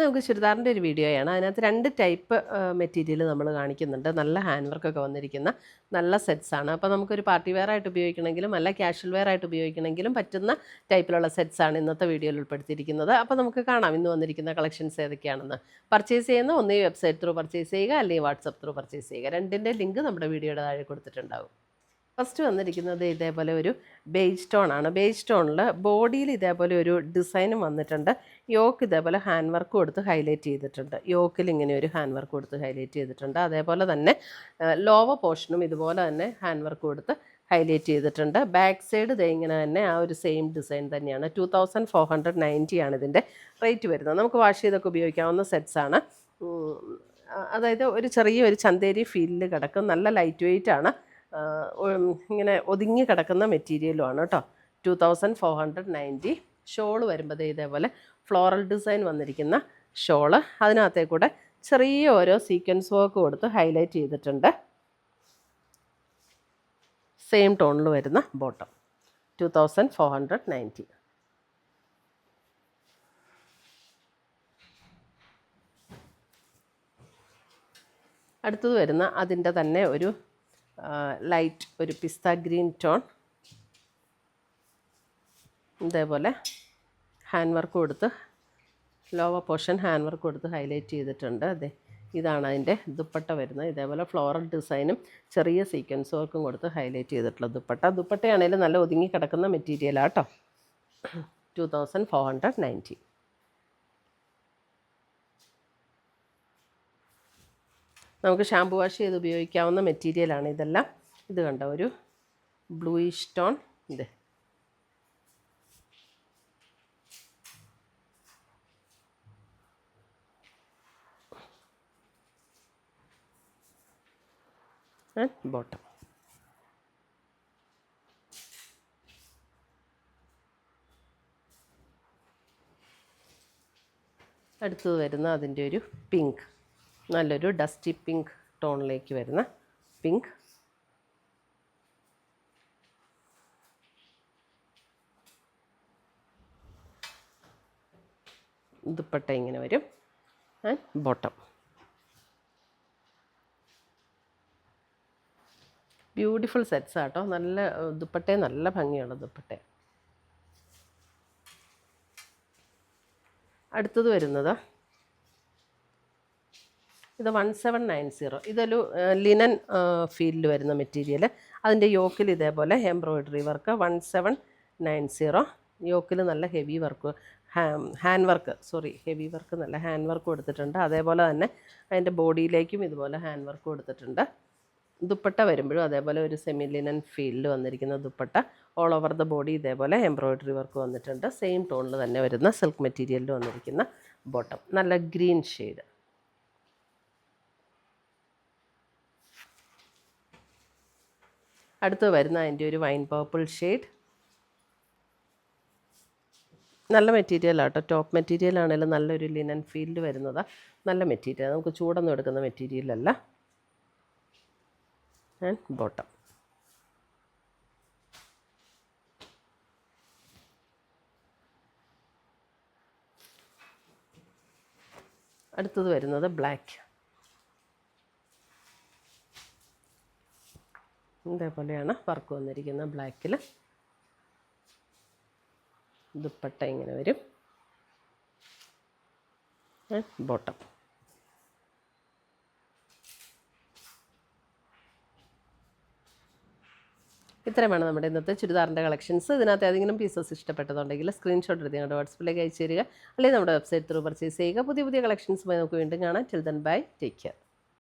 നമുക്ക് ചുരിദാറിൻ്റെ ഒരു വീഡിയോയാണ്. അതിനകത്ത് 2 ടൈപ്പ് മെറ്റീരിയൽ നമ്മൾ കാണിക്കുന്നുണ്ട്. നല്ല ഹാൻഡ് വർക്കൊക്കെ വന്നിരിക്കുന്ന നല്ല സെറ്റ്സാണ്. അപ്പോൾ നമുക്കൊരു പാർട്ടി വെയർ ആയിട്ട് ഉപയോഗിക്കണമെങ്കിലും അല്ല ക്യാഷ്വൽ വെയർ ആയിട്ട് ഉപയോഗിക്കണമെങ്കിലും പറ്റുന്ന ടൈപ്പിലുള്ള സെറ്റ്സാണ് ഇന്നത്തെ വീഡിയോയിൽ ഉൾപ്പെടുത്തിയിരിക്കുന്നത്. അപ്പോൾ നമുക്ക് കാണാം ഇന്ന് വന്നിരിക്കുന്ന കളക്ഷൻസ് ഏതൊക്കെയാണെന്ന്. പർച്ചേസ് ചെയ്യുന്ന ഒന്നേ വെബ്സൈറ്റ് ത്രൂ പർച്ചേസ് ചെയ്യുക, അല്ലെങ്കിൽ വാട്സപ്പ് ത്രൂ പർച്ചേസ് ചെയ്യുക. രണ്ടിൻ്റെ ലിങ്ക് നമ്മുടെ വീഡിയോയുടെ താഴെ കൊടുത്തിട്ടുണ്ടാകും. ഫസ്റ്റ് വന്നിരിക്കുന്നത് ഇതേപോലെ ഒരു ബേജ് സ്റ്റോൺ ആണ്. ബേജ് സ്റ്റോണിൽ ബോഡിയിൽ ഇതേപോലെ ഒരു ഡിസൈനും വന്നിട്ടുണ്ട്. യോക്ക് ഇതേപോലെ ഹാൻഡ് വർക്ക് കൊടുത്ത് ഹൈലൈറ്റ് ചെയ്തിട്ടുണ്ട്. യോക്കിൽ ഇങ്ങനെ ഒരു ഹാൻഡ് വർക്ക് കൊടുത്ത് ഹൈലൈറ്റ് ചെയ്തിട്ടുണ്ട്. അതേപോലെ തന്നെ ലോവർ പോർഷനും ഇതുപോലെ തന്നെ ഹാൻഡ് വർക്ക് കൊടുത്ത് ഹൈലൈറ്റ് ചെയ്തിട്ടുണ്ട്. ബാക്ക് സൈഡ് ഇത് ഇങ്ങനെ തന്നെ ആ ഒരു സെയിം ഡിസൈൻ തന്നെയാണ്. 2490 ആണ് ഇതിൻ്റെ റേറ്റ് വരുന്നത്. നമുക്ക് വാഷ് ചെയ്തൊക്കെ ഉപയോഗിക്കാവുന്ന സെറ്റ്സാണ്. അതായത് ഒരു ചെറിയൊരു ചന്തേരി ഫീലിൽ കിടക്കും. നല്ല ലൈറ്റ് വെയ്റ്റ് ആണ്. ഇങ്ങനെ ഒതുങ്ങി കിടക്കുന്ന മെറ്റീരിയലുമാണ് കേട്ടോ. 2490. ഷോള് വരുമ്പോൾ ഇതേപോലെ ഫ്ലോറൽ ഡിസൈൻ വന്നിരിക്കുന്ന ഷോള്. അതിനകത്തേ കൂടെ ചെറിയ ഓരോ സീക്വൻസ് വർക്ക് കൊടുത്ത് ഹൈലൈറ്റ് ചെയ്തിട്ടുണ്ട്. സെയിം ടോണിൽ വരുന്ന ബോട്ടം. 2490. അടുത്തത് വരുന്ന അതിൻ്റെ തന്നെ ഒരു ലൈറ്റ് ഒരു പിസ്ത ഗ്രീൻ ടോൺ. ഇതേപോലെ ഹാൻഡ് വർക്ക് കൊടുത്ത് ലോവർ പോർഷൻ ഹാൻഡ് വർക്ക് കൊടുത്ത് ഹൈലൈറ്റ് ചെയ്തിട്ടുണ്ട്. അതെ, ഇതാണ് അതിൻ്റെ ദുപ്പട്ട വരുന്നത്. ഇതേപോലെ ഫ്ലോറൽ ഡിസൈനും ചെറിയ സീക്വൻസ് വർക്കും കൊടുത്ത് ഹൈലൈറ്റ് ചെയ്തിട്ടുള്ള ദുപ്പട്ട. ദുപ്പട്ടയാണെങ്കിലും നല്ല ഒതുങ്ങി കിടക്കുന്ന മെറ്റീരിയലാണ് കേട്ടോ. 2490. നമുക്ക് ഷാമ്പു വാഷ് ചെയ്ത് ഉപയോഗിക്കാവുന്ന മെറ്റീരിയലാണ് ഇതെല്ലാം. ഇത് കണ്ട ഒരു ബ്ലൂയിഷ് ടോൺ. ഇത് ബോട്ടം. അടുത്തത് വരുന്ന അതിൻ്റെ ഒരു പിങ്ക്, നല്ലൊരു ഡസ്റ്റി പിങ്ക് ടോണിലേക്ക് വരുന്ന പിങ്ക്. ദുപ്പട്ട ഇങ്ങനെ വരും. ബോട്ടം. ബ്യൂട്ടിഫുൾ സെറ്റ്സ് ആട്ടോ. നല്ല ദുപ്പട്ട, നല്ല ഭംഗിയുള്ള ദുപ്പട്ട. അടുത്തത് വരുന്നത് ഇത് 1790. ഇതൊരു ലിനൻ ഫീൽഡിൽ വരുന്ന മെറ്റീരിയൽ. അതിൻ്റെ യോക്കിൽ ഇതേപോലെ എംബ്രോയിഡറി വർക്ക്. 1790. യോക്കിൽ നല്ല heavy work, hand work, heavy work നല്ല ഹാൻഡ് വർക്ക് കൊടുത്തിട്ടുണ്ട്. അതേപോലെ തന്നെ അതിൻ്റെ ബോഡിയിലേക്കും ഇതുപോലെ ഹാൻഡ് വർക്ക് കൊടുത്തിട്ടുണ്ട്. ദുപ്പട്ട വരുമ്പോഴും അതേപോലെ ഒരു സെമി ലിനൻ ഫീൽഡിൽ വന്നിരിക്കുന്ന dupatta. All over the body ഇതേപോലെ എംബ്രോയിഡറി വർക്ക് വന്നിട്ടുണ്ട്. സെയിം ടോണിൽ തന്നെ വരുന്ന സിൽക്ക് മെറ്റീരിയലിൽ വന്നിരിക്കുന്ന ബോട്ടം. നല്ല ഗ്രീൻ ഷെയ്ഡ്. അടുത്ത് വരുന്ന അതിൻ്റെ ഒരു വൈൻ പർപ്പിൾ ഷെയ്ഡ്. നല്ല മെറ്റീരിയലാണ് കേട്ടോ. ടോപ്പ് മെറ്റീരിയൽ ആണെങ്കിലും നല്ലൊരു ലിനൻ ഫീൽഡ് വരുന്നതാണ്. നല്ല മെറ്റീരിയൽ, നമുക്ക് ചൂടൊന്നും എടുക്കുന്ന മെറ്റീരിയലല്ല. ബോട്ടം. അടുത്തത് വരുന്നത് ബ്ലാക്ക്. ഇതേപോലെയാണ് വർക്ക് വന്നിരിക്കുന്നത് ബ്ലാക്കിൽ. ദുപ്പട്ട ഇങ്ങനെ വരും. ബോട്ടം. ഇത്രയുമാണ് നമ്മുടെ ഇന്നത്തെ ചുരിദാറിൻ്റെ കളക്ഷൻസ്. ഇതിനകത്ത് ഏതെങ്കിലും പീസസ് ഇഷ്ടപ്പെട്ടതുണ്ടെങ്കിൽ സ്ക്രീൻഷോട്ട് എടുത്ത് ഞങ്ങളുടെ വാട്സപ്പിലേക്ക് അയച്ചു തരിക, അല്ലെങ്കിൽ നമ്മുടെ വെബ്സൈറ്റ് ത്രൂ പർച്ചേസ് ചെയ്യുക. പുതിയ കളക്ഷൻസുമായി നമുക്ക് വീണ്ടും കാണാം. Till then bye, take care.